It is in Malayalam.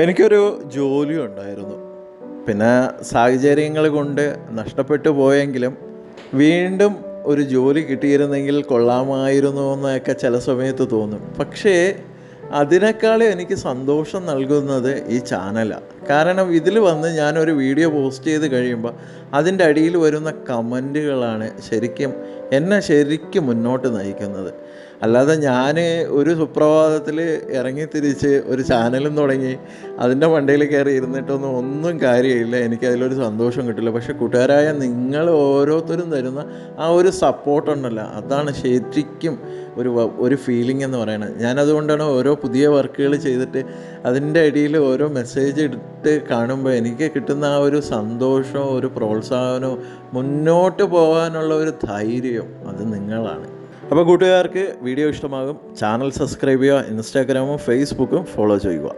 എനിക്കൊരു ജോലി ഉണ്ടായിരുന്നു. പിന്നെ സാഹചര്യങ്ങൾ കൊണ്ട് നഷ്ടപ്പെട്ടു പോയെങ്കിലും വീണ്ടും ഒരു ജോലി കിട്ടിയിരുന്നെങ്കിൽ കൊള്ളാമായിരുന്നു എന്നൊക്കെ ചില സമയത്ത് തോന്നും. പക്ഷേ അതിനേക്കാളും എനിക്ക് സന്തോഷം നൽകുന്നത് ഈ ചാനലാണ്. കാരണം ഇതിൽ വന്ന് ഞാനൊരു വീഡിയോ പോസ്റ്റ് ചെയ്ത് കഴിയുമ്പോൾ അതിൻ്റെ അടിയിൽ വരുന്ന കമൻറ്റുകളാണ് എന്നെ മുന്നോട്ട് നയിക്കുന്നത്. അല്ലാതെ ഞാൻ ഒരു സുപ്രഭാതത്തിൽ ഇറങ്ങിത്തിരിച്ച് ഒരു ചാനലും തുടങ്ങി അതിൻ്റെ മണ്ടയിൽ കയറി ഒന്നും കാര്യമില്ല. എനിക്കതിലൊരു സന്തോഷം കിട്ടില്ല. പക്ഷേ കൂട്ടുകാരായ നിങ്ങൾ ഓരോരുത്തരും തരുന്ന ആ ഒരു സപ്പോർട്ടുണ്ടല്ലോ, അതാണ് ശരിക്കും ഒരു ഫീലിംഗ് എന്ന് പറയുന്നത്. ഞാനതുകൊണ്ടാണ് ഓരോ പുതിയ വർക്കുകൾ ചെയ്തിട്ട് അതിൻ്റെ ഇടയിൽ ഓരോ മെസ്സേജ് ഇട്ട് കാണുമ്പോൾ എനിക്ക് കിട്ടുന്ന ആ ഒരു സന്തോഷവും ഒരു പ്രോത്സാഹനവും മുന്നോട്ട് പോകാനുള്ള ഒരു ധൈര്യം അത് നിങ്ങളാണ്. അപ്പോൾ കൂട്ടുകാർക്ക് വീഡിയോ ഇഷ്ടമാകും. ചാനൽ സബ്സ്ക്രൈബ് ചെയ്യുക. ഇൻസ്റ്റാഗ്രാമും ഫേസ്ബുക്കും ഫോളോ ചെയ്യുക.